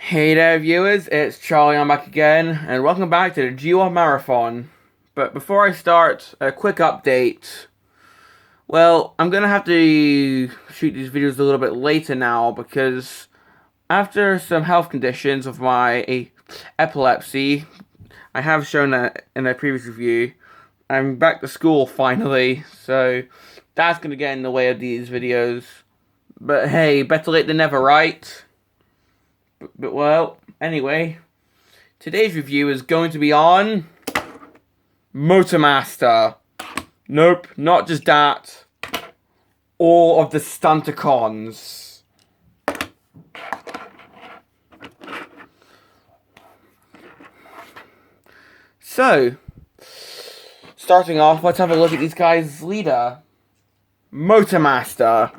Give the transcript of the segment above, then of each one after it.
Hey there viewers, it's Charlie, I'm back again, and welcome back to the G1 Marathon. But before I start, a quick update. Well, I'm gonna have to shoot these videos a little bit later now because after some health conditions of my epilepsy, I have shown that in a previous review, I'm back to school finally, so that's gonna get in the way of these videos. But hey, better late than never, right? But well, anyway, today's review is going to be on Motormaster. Nope, not just that. All of the Stunticons. So, starting off, let's have a look at these guys' leader, Motormaster.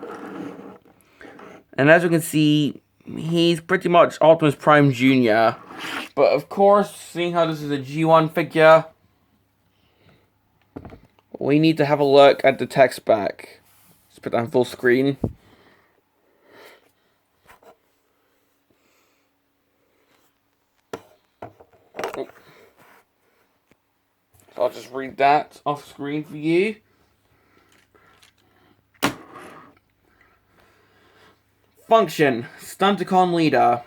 And as we can see, he's pretty much Optimus Prime Jr. But of course, seeing how this is a G1 figure, we need to have a look at the tech spec. Let's put that on full screen. So I'll just read that off screen for you. Function, Stunticon leader.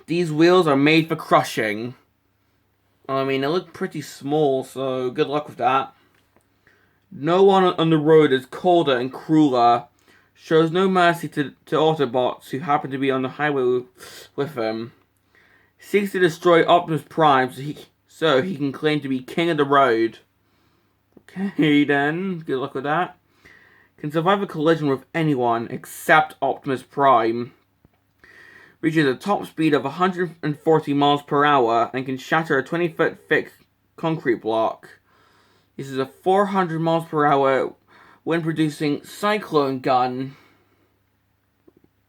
These wheels are made for crushing. I mean, they look pretty small, so good luck with that. No one on the road is colder and crueler. Shows no mercy to Autobots who happen to be on the highway with him. Seeks to destroy Optimus Prime so he can claim to be king of the road. Okay then, good luck with that. Can survive a collision with anyone except Optimus Prime. Reaches a top speed of 140 miles per hour and can shatter a 20-foot thick concrete block. Uses a 400 miles per hour when producing cyclone gun.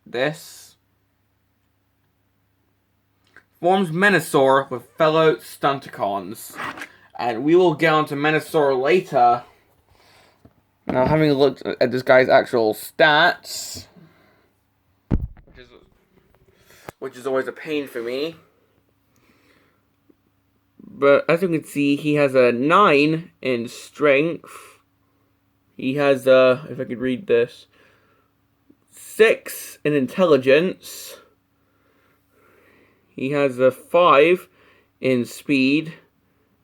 This forms Menasor with fellow Stunticons. And we will get on to Menasor later. Now, having a look at this guy's actual stats, which is always a pain for me. But as you can see, he has a 9 in strength. He has if I could read this, 6 in intelligence. He has a 5 in speed,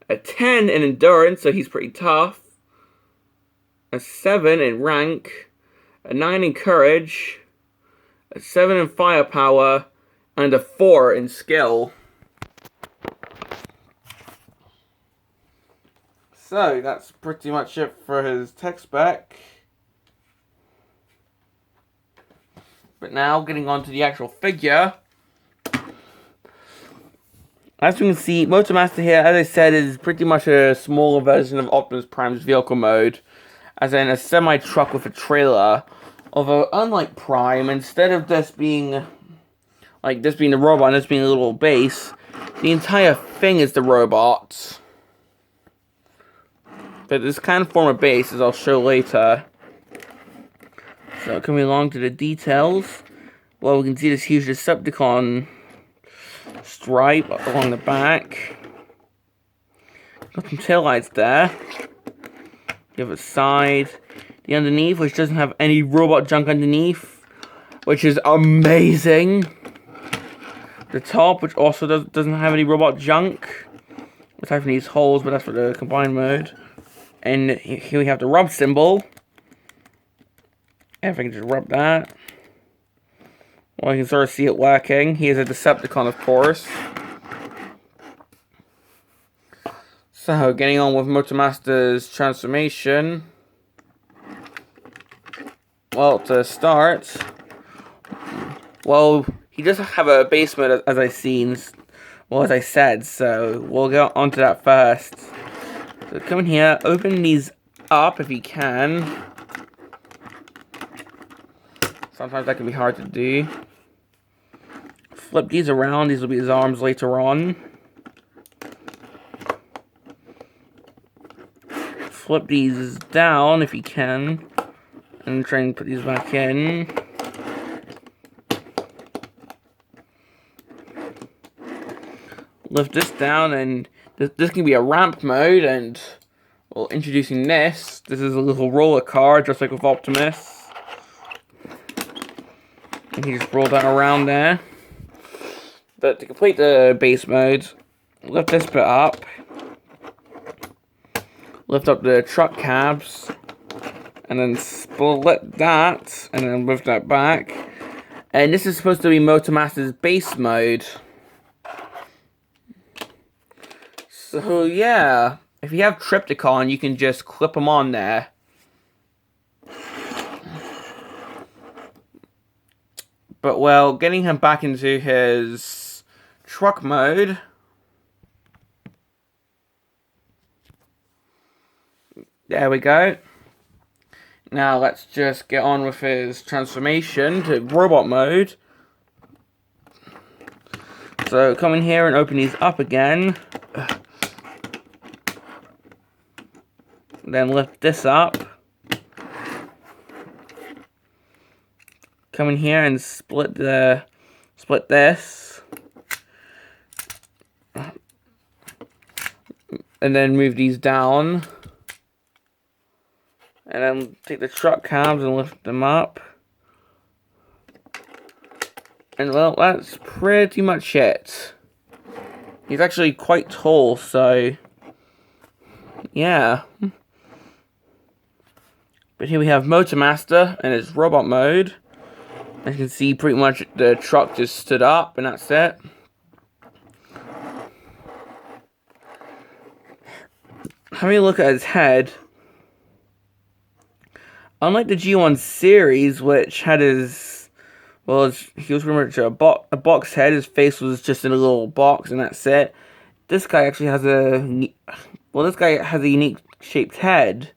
a 10 in endurance, so he's pretty tough. A 7 in rank, a 9 in courage, a 7 in firepower, and a 4 in skill. So, that's pretty much it for his tech spec. But now, getting on to the actual figure. As you can see, Motormaster here, as I said, is pretty much a smaller version of Optimus Prime's vehicle mode. As in a semi-truck with a trailer. Although, unlike Prime, instead of this being the robot and this being a little base, the entire thing is the robot. But this can form a base, as I'll show later. So, coming along to the details. Well, we can see this huge Decepticon stripe along the back. Got some taillights there. The other side. The underneath, which doesn't have any robot junk underneath, which is amazing. The top, which also doesn't have any robot junk, aside from these holes, but that's for the combined mode. And here we have the rub symbol. If I can just rub that. Well, you can sort of see it working. He is a Decepticon, of course. So, getting on with Motormaster's transformation. Well, to start, well, he does have a basement, as I said, so we'll go on to that first. So, come in here, open these up if you can. Sometimes that can be hard to do. Flip these around, these will be his arms later on. Flip these down if you can, and try and put these back in. lift this down, and this can be a ramp mode. And well, introducing this is a little roller car, just like with Optimus. And you just roll that around there. But to complete the base mode, lift this bit up. Lift up the truck cabs. And then split that. And then lift that back. And this is supposed to be Motormaster's base mode. So yeah, if you have Triptychon, you can just clip them on there. But well, getting him back into his truck mode. There we go. Now let's just get on with his transformation to robot mode. So come in here and open these up again. Then lift this up. Come in here and split this. And then move these down. And then take the truck cabs and lift them up. And well, that's pretty much it. He's actually quite tall, so yeah. But here we have Motormaster in his robot mode. As you can see, pretty much the truck just stood up, and that's it. Having a look at his head, unlike the G1 series, which had his, well, he was pretty much a box head. His face was just in a little box, and that's it. This guy actually has this guy has a unique shaped head.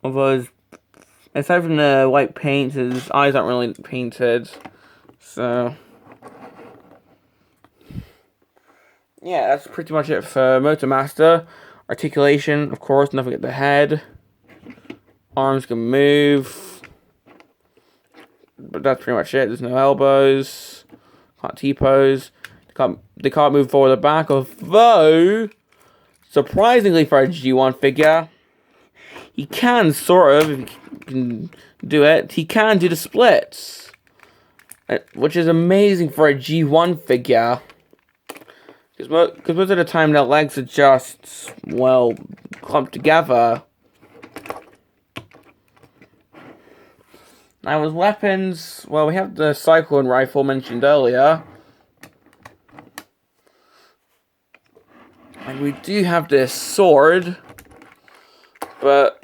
Although, aside from the white paint, his eyes aren't really painted. So, yeah, that's pretty much it for Motormaster. Articulation, of course, nothing at the head. Arms can move. But that's pretty much it. There's no elbows. Can't T-pose. They can't move forward or back. Although, surprisingly for a G1 figure, he can, sort of, if he can do it, he can do the splits. Which is amazing for a G1 figure. Because most of the time their legs are just, well, clumped together. Now his weapons, well, we have the Cyclone Rifle mentioned earlier. And we do have this sword. But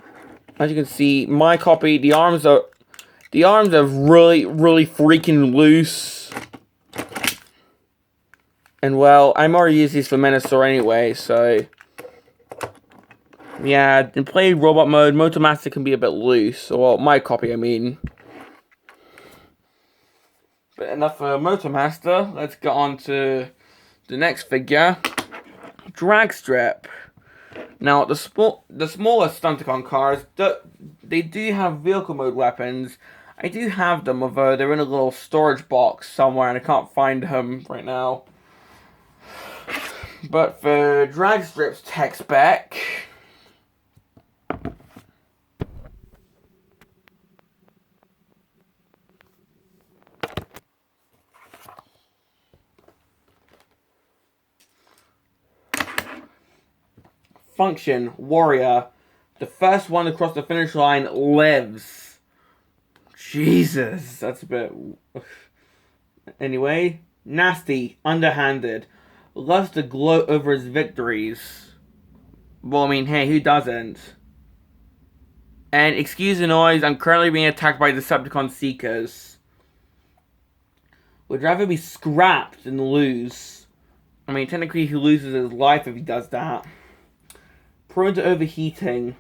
as you can see, my copy, the arms are really, really freaking loose. And well, I'm already using these for Menasor anyway, so yeah, in play robot mode, Motormaster can be a bit loose. Well, my copy, I mean. But enough for Motormaster. Let's get on to the next figure, Drag Strip. Now, the smaller Stunticon cars, they do have vehicle mode weapons. I do have them, although they're in a little storage box somewhere, and I can't find them right now. But for Drag Strip's tech spec, function, warrior. The first one to cross the finish line lives. Jesus, that's a bit... Anyway, nasty, underhanded. Loves to gloat over his victories. Well, I mean, hey, who doesn't? And excuse the noise, I'm currently being attacked by Decepticon Seekers. Would rather be scrapped than lose. I mean, technically he loses his life if he does that. Prone to overheating.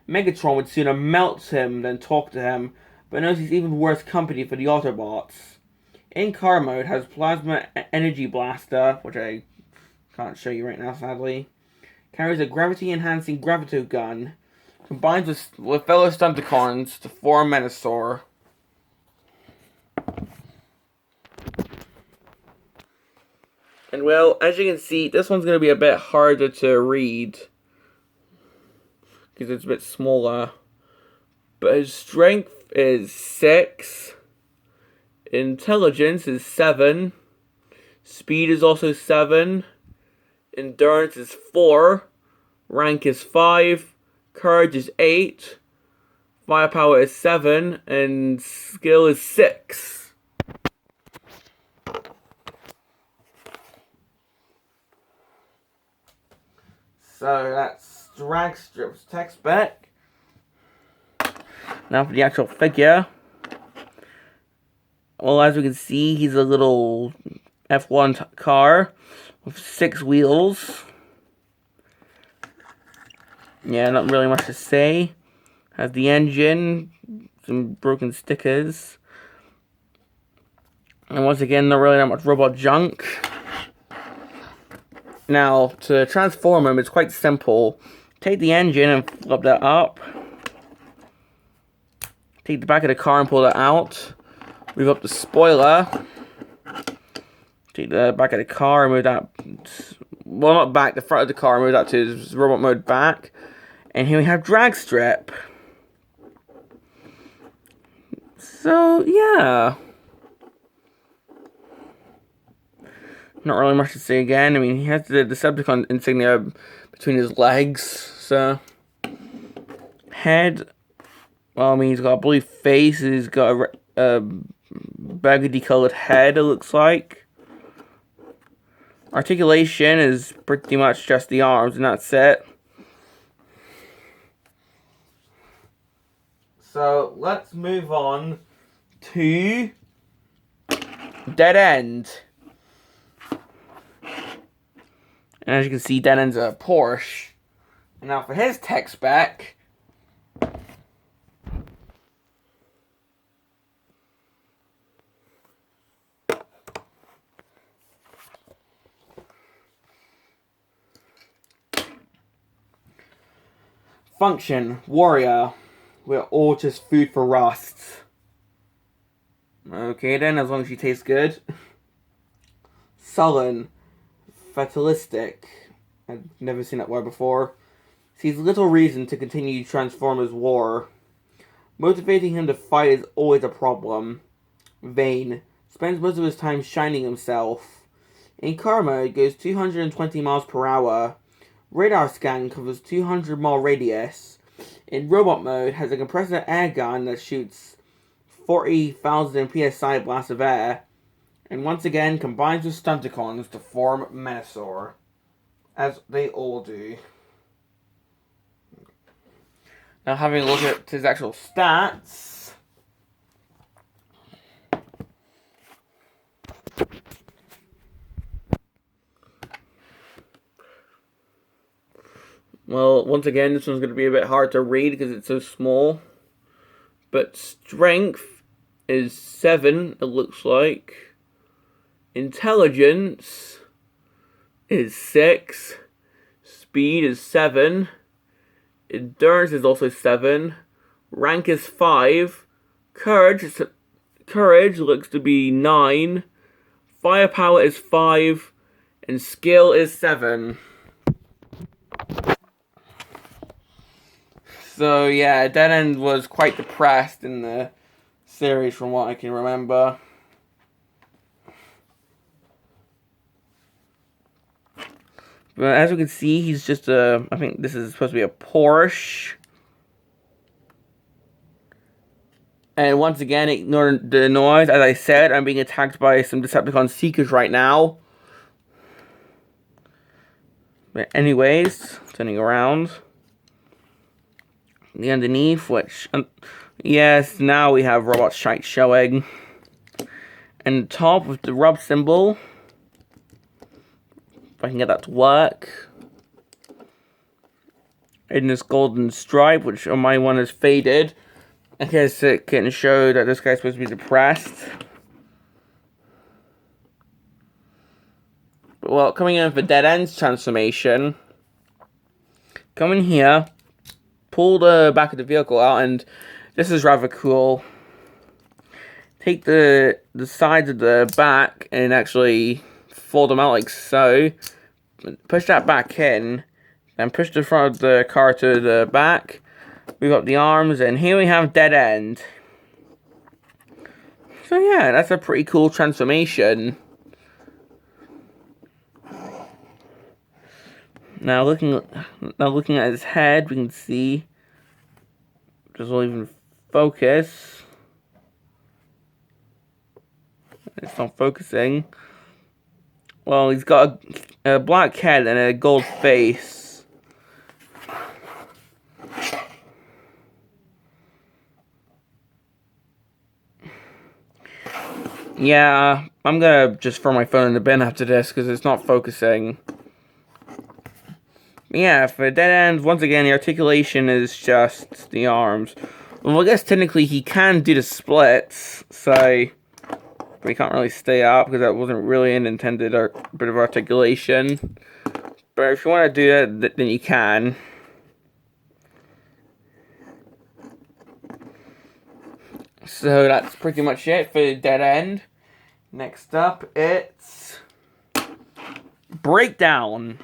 Megatron would sooner melt him than talk to him, but knows he's even worse company for the Autobots. In car mode, has Plasma Energy Blaster, which I can't show you right now, sadly. Carries a gravity-enhancing Gravito Gun. Combines with fellow Stunticons to form Menasor. And well, as you can see, this one's going to be a bit harder to read because it's a bit smaller. But his strength is 6, intelligence is 7, speed is also 7, endurance is 4, rank is 5, courage is 8, firepower is 7, and skill is 6. So that's Dragstrip's text back. Now for the actual figure. Well, as we can see, he's a little F1 car with 6 wheels. Yeah, not really much to say. Has the engine, some broken stickers. And once again, not really that much robot junk. Now, to transform him, it's quite simple. Take the engine and flip that up. Take the back of the car and pull that out. Move up the spoiler. Take the back of the car and move that... Well, not back, the front of the car, move that to robot mode back. And here we have Dragstrip. So, yeah. Not really much to say again. I mean, he has the Decepticon insignia between his legs, so... Head... Well, I mean, he's got a blue face, he's got a burgundy-colored head, it looks like. Articulation is pretty much just the arms, and that's it. So, let's move on to Dead End. And as you can see, Dead End's a Porsche. And now for his tech spec. Function, warrior. We're all just food for rust. Okay then, as long as she tastes good. Sullen. Fatalistic. I've never seen that word before. Sees little reason to continue Transformers war. Motivating him to fight is always a problem. Vain. Spends most of his time shining himself. In car mode, goes 220 miles per hour. Radar scan covers 200 mile radius. In robot mode, has a compressor air gun that shoots 40,000 psi blasts of air. And once again, combines with Stunticons to form Menasor. As they all do. Now having a look at his actual stats. Well, once again, this one's going to be a bit hard to read because it's so small. But strength is 7, it looks like. Intelligence is 6. Speed is 7. Endurance is also 7. Rank is 5. Courage looks to be 9. Firepower is 5. And skill is 7. So yeah, Dead End was quite depressed in the series from what I can remember. But as we can see, he's just a... I think this is supposed to be a Porsche. And once again, ignore the noise. As I said, I'm being attacked by some Decepticon Seekers right now. But anyways, turning around. The underneath, which... yes, now we have robot shite showing. And the top with the rub symbol. If I can get that to work. In this golden stripe, which on my one is faded. I guess it can show that this guy's supposed to be depressed. But well, coming in for Dead End's transformation. Come in here. Pull the back of the vehicle out, and this is rather cool. Take the sides of the back and actually fold them out like so. Push that back in. Then push the front of the car to the back. Move up the arms. And here we have dead end. So yeah, that's a pretty cool transformation. Now looking at his head, we can see doesn't even focus. It's not focusing. Well, he's got a black head and a gold face. Yeah, I'm gonna just throw my phone in the bin after this because it's not focusing. Yeah, for dead ends, once again, the articulation is just the arms. Well, I guess technically he can do the splits, so... But he can't really stay up because that wasn't really an intended bit of articulation. But if you want to do that, then you can. So that's pretty much it for the dead end. Next up, it's... Breakdown.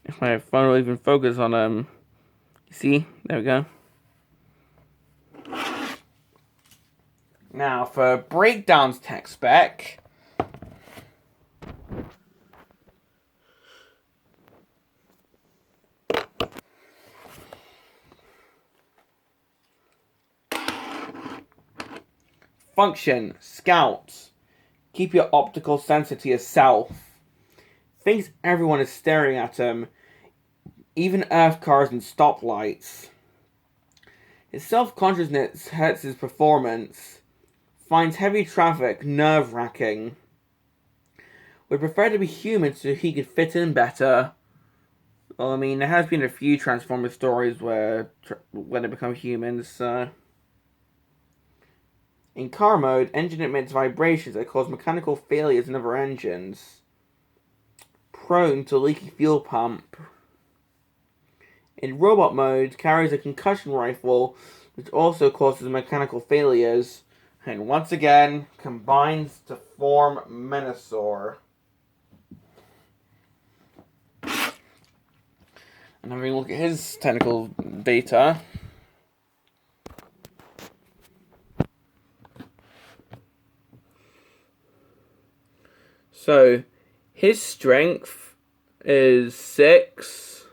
If my phone will even focus on him. See? There we go. Now, for Breakdown's tech spec... Function, Scouts. Keep your optical sensor to yourself. Thinks everyone is staring at him. Even Earth cars and stoplights. His self-consciousness hurts his performance. Finds heavy traffic nerve-wracking. Would prefer to be human so he could fit in better. Well, I mean, there has been a few Transformers stories where when they become humans, so... In car mode, engine emits vibrations that cause mechanical failures in other engines. Prone to leaky fuel pump. In robot mode, carries a concussion rifle, which also causes mechanical failures. And once again, combines to form Menasor. And having a look at his technical data. So, his strength is 6.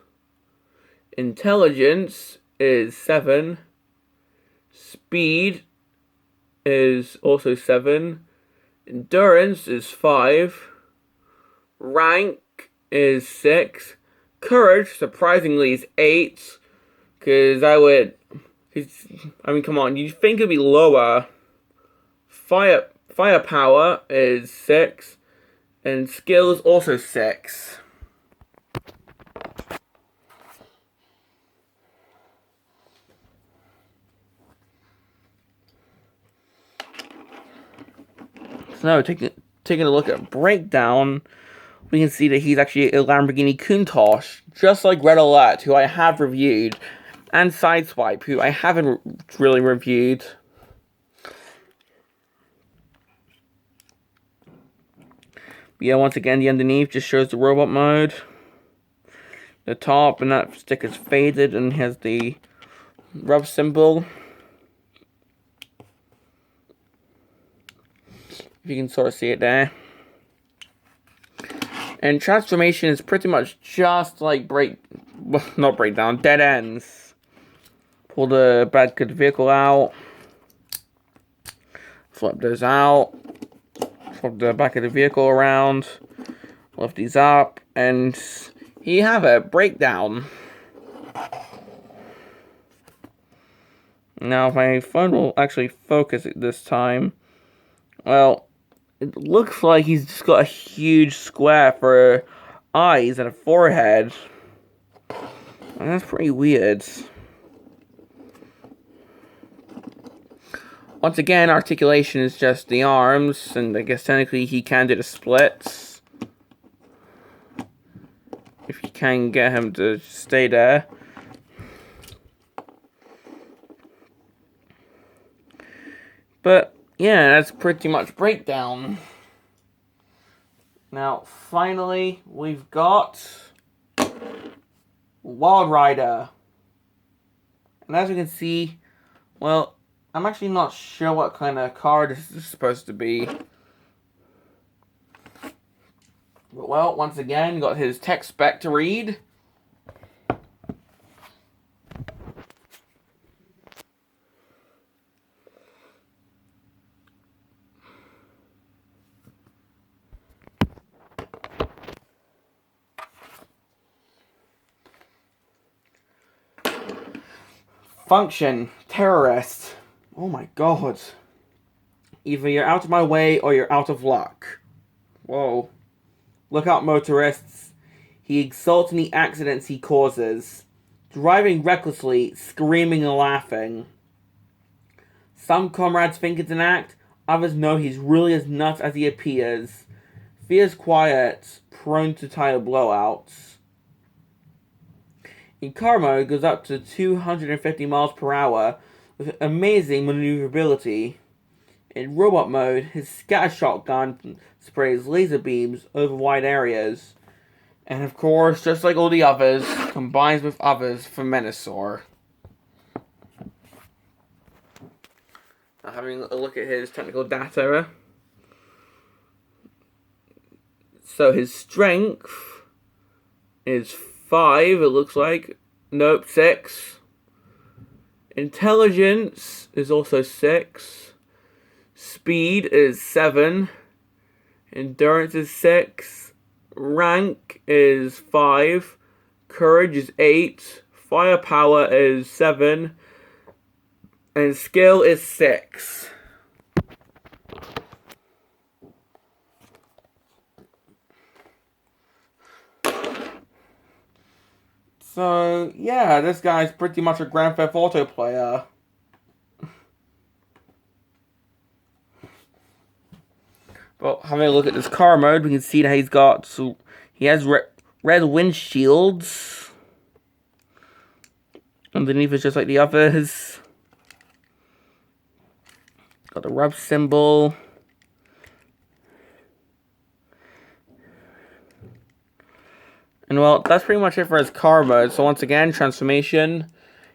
Intelligence is 7. Speed is also 7. Endurance is 5. Rank is 6. Courage, surprisingly, is 8. Because I mean, come on, you'd think it'd be lower. Firepower is 6. And skills also 6. So, taking a look at Breakdown, we can see that he's actually a Lamborghini Countach, just like Red Alert, who I have reviewed, and Sideswipe, who I haven't really reviewed. But yeah, once again, the underneath just shows the robot mode. The top and that stick is faded and has the rub symbol. If you can sort of see it there. And transformation is pretty much just like not Breakdown, Dead Ends. Pull the bad good vehicle out. Flip those out. Flip the back of the vehicle around. Lift these up. And here you have it, Breakdown. Now, if my phone will actually focus it this time, well, it looks like he's just got a huge square for eyes and a forehead. And that's pretty weird. Once again, articulation is just the arms, and I guess technically he can do the splits. If you can get him to stay there. But yeah, that's pretty much breakdown. Now, finally, we've got Wild Rider. And as you can see, well, I'm actually not sure what kind of card this is supposed to be. But, well, once again, got his text spec to read. Function, terrorist. Oh my god. Either you're out of my way or you're out of luck. Whoa. Look out, motorists. He exults in the accidents he causes, driving recklessly, screaming and laughing. Some comrades think it's an act, others know he's really as nuts as he appears. Fierce quiet, prone to tire blowouts. In car mode, goes up to 250 miles per hour with amazing maneuverability. In robot mode, his scatter shotgun sprays laser beams over wide areas. And of course, just like all the others, combines with others for Menasor. Now having a look at his technical data. So his strength is 5, it looks like. Nope, 6. Intelligence is also 6. Speed is 7. Endurance is 6. Rank is 5. Courage is 8. Firepower is 7. And skill is 6. So, yeah, this guy's pretty much a Grand Theft Auto player. But having a look at this car mode, we can see that he has red windshields. Underneath is just like the others. Got the rub symbol. And well, that's pretty much it for his car mode. So once again, transformation.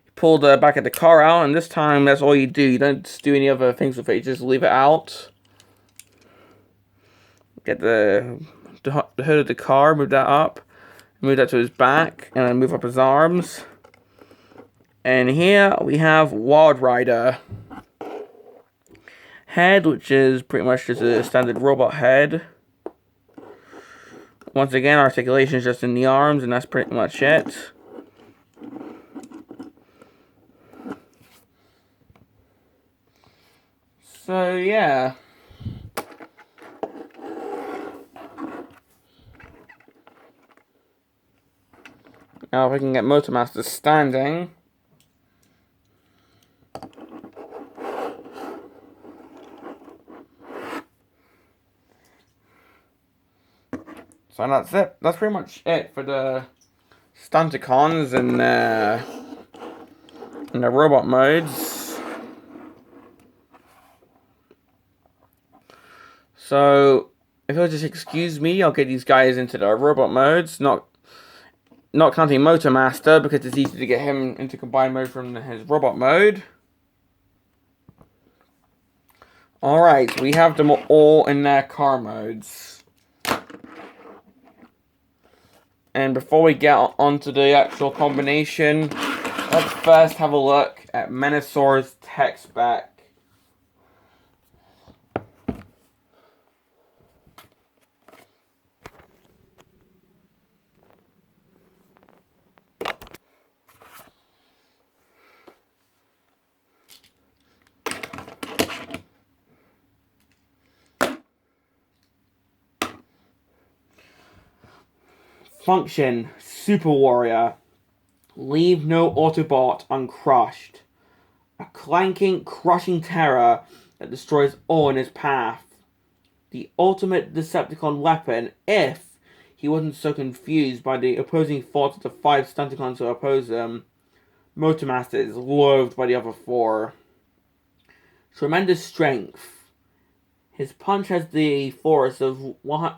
You pull the back of the car out, and this time that's all you do. You don't do any other things with it. You just leave it out. Get the hood of the car, move that up. Move that to his back, and then move up his arms. And here we have Wild Rider. Head, which is pretty much just a standard robot head. Once again, articulation is just in the arms, and that's pretty much it. So, yeah. Now, if we can get Motormaster standing. So that's it. That's pretty much it for the Stunticons and the robot modes. So if you'll just excuse me, I'll get these guys into the robot modes. Not counting Motormaster because it's easy to get him into combined mode from his robot mode. Alright, we have them all in their car modes. And before we get onto the actual combination, let's first have a look at Menasor's tech spec. Function, Super Warrior. Leave no Autobot uncrushed. A clanking, crushing terror that destroys all in his path. The ultimate Decepticon weapon if he wasn't so confused by the opposing thoughts of the 5 Stunticons who oppose him. Motormaster is loathed by the other 4. Tremendous strength. His punch has the force of one.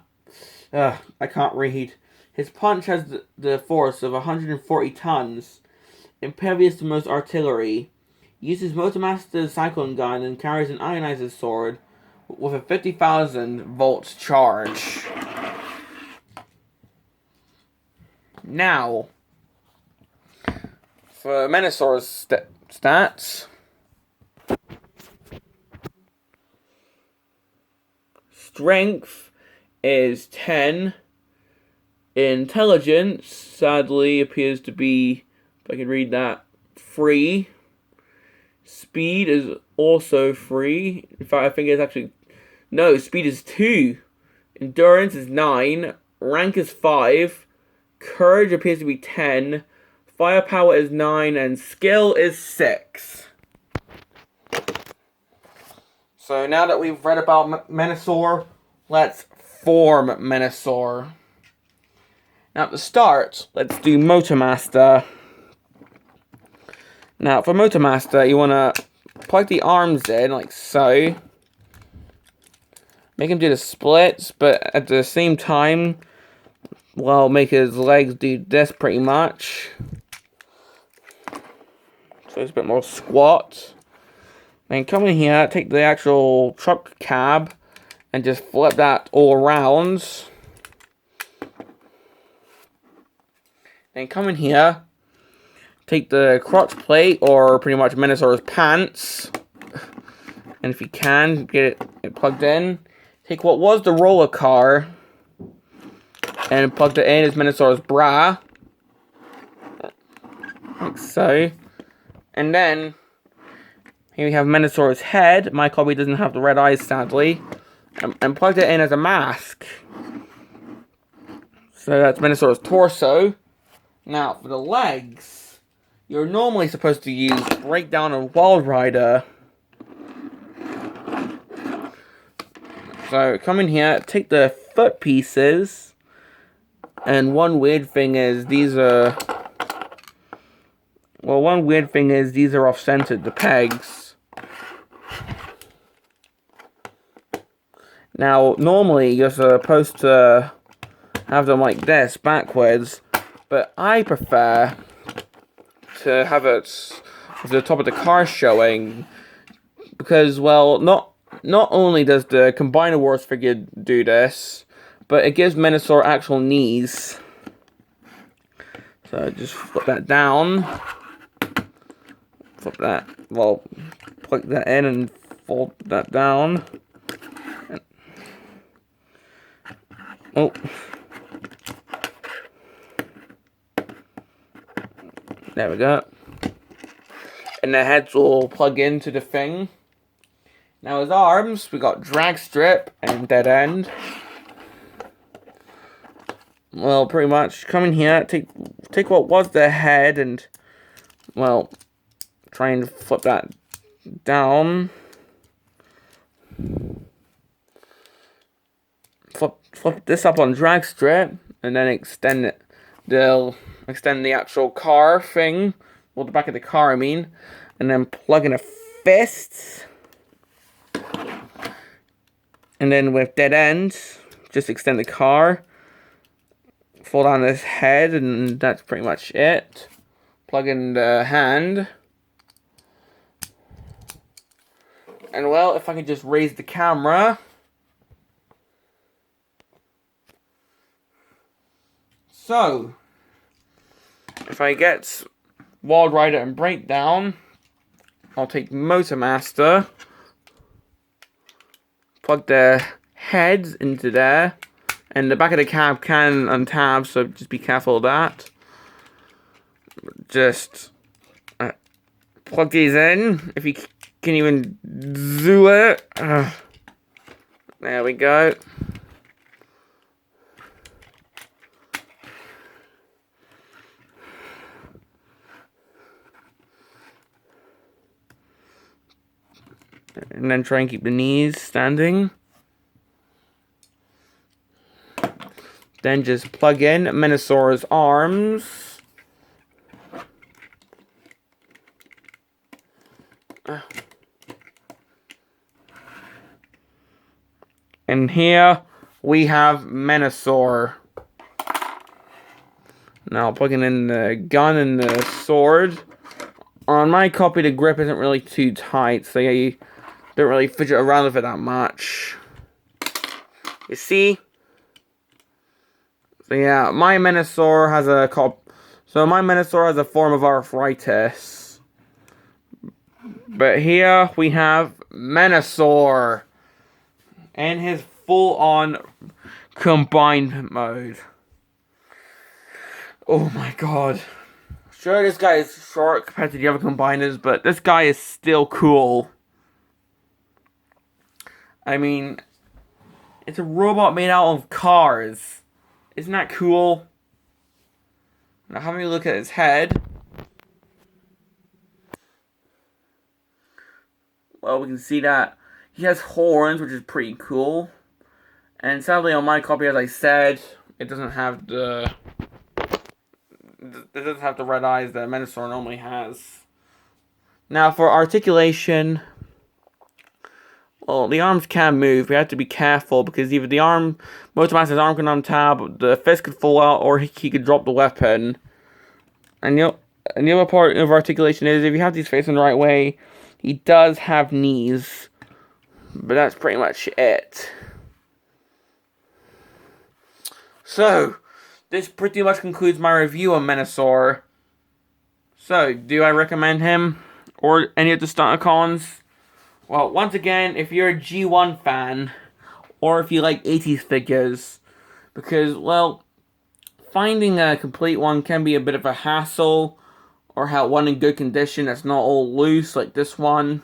I can't read. His punch has the force of 140 tons, impervious to most artillery. Uses Motormaster's cyclone gun and carries an ionizer sword with a 50,000 volts charge. Now, for Menasor's stats. Strength is 10. Intelligence, sadly, appears to be, if I can read that, 3. Speed is also 3. In fact, I think it's actually... No, speed is 2. Endurance is 9. Rank is 5. Courage appears to be 10. Firepower is 9. And skill is 6. So now that we've read about Menasor, let's form Menasor. Now at the start, let's do Motormaster. Now for Motormaster, you want to plug the arms in like so. Make him do the splits, but at the same time, well, make his legs do this pretty much. So it's a bit more squat. Then come in here, take the actual truck cab, and just flip that all around. Then come in here, take the crotch plate, or pretty much Menasor's pants, and if you can, get it plugged in. Take what was the roller car, and plug it in as Menasor's bra. Like so. And then... here we have Menasor's head. My copy doesn't have the red eyes, sadly. And plugged it in as a mask. So that's Menasor's torso. Now, for the legs, you're normally supposed to use Breakdown and Wild Rider. So, come in here, take the foot pieces. And one weird thing is, these are... well, one weird thing is, these are off-centered, the pegs. Now, normally, you're supposed to have them like this, backwards, but I prefer to have it with the top of the car showing, because, well, not only does the Combiner Wars figure do this, but it gives Menasor actual knees. So, just flip that down. Flip that, well, plug that in and fold that down. Oh. There we go. And the heads will plug into the thing. Now his arms, we got drag strip and dead end. Well, pretty much, come in here, take what was the head and, well, try and flip that down. Flip this up on drag strip, and then extend it. They'll extend the actual car thing, well, the back of the car, I mean, and then plug in a fist. And then with dead end, just extend the car, fold down this head, and that's pretty much it. Plug in the hand. And well, if I could just raise the camera. So, if I get Wild Rider and Breakdown, I'll take Motormaster, plug the heads into there, and the back of the cab can untab, so just be careful of that. Just plug these in, if you can even do it. There we go. And then try and keep the knees standing. Then just plug in Menasor's arms. And here we have Menasor. Now plugging in the gun and the sword. On my copy, the grip isn't really too tight, so yeah, you don't really fidget around with it that much. You see? So yeah, my Menasor has a form of arthritis. But here we have Menasor in his full-on combined mode. Oh my god. Sure, this guy is short compared to the other combiners, but this guy is still cool. I mean, it's a robot made out of cars. Isn't that cool? Now, having a look at his head. Well, we can see that he has horns, which is pretty cool. And sadly, on my copy, as I said, it doesn't have the red eyes that Menasor normally has. Now, for articulation, well, the arms can move. We have to be careful because either the arm, Motomaster's arm can untab, the fist could fall out, or he could drop the weapon. And the other part of articulation is if you have these facing the right way, he does have knees. But that's pretty much it. So, this pretty much concludes my review on Menasor. So, do I recommend him? Or any of the Stunticons? Well, once again, if you're a G1 fan, or if you like 80s figures, because, well, finding a complete one can be a bit of a hassle, or have one in good condition that's not all loose like this one.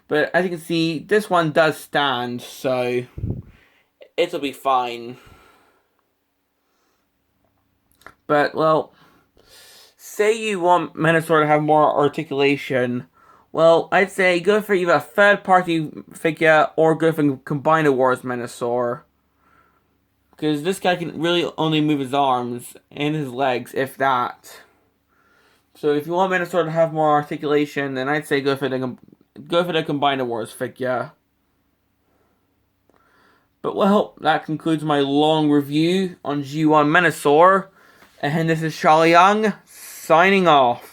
But as you can see, this one does stand, so it'll be fine. But, well, say you want Menasor to have more articulation, well, I'd say go for either a third-party figure or go for Combiner Wars Menasor. Because this guy can really only move his arms and his legs, if that. So if you want Menasor to have more articulation, then I'd say go for the Combiner Wars figure. But well, that concludes my long review on G1 Menasor. And this is Charlie Young, signing off.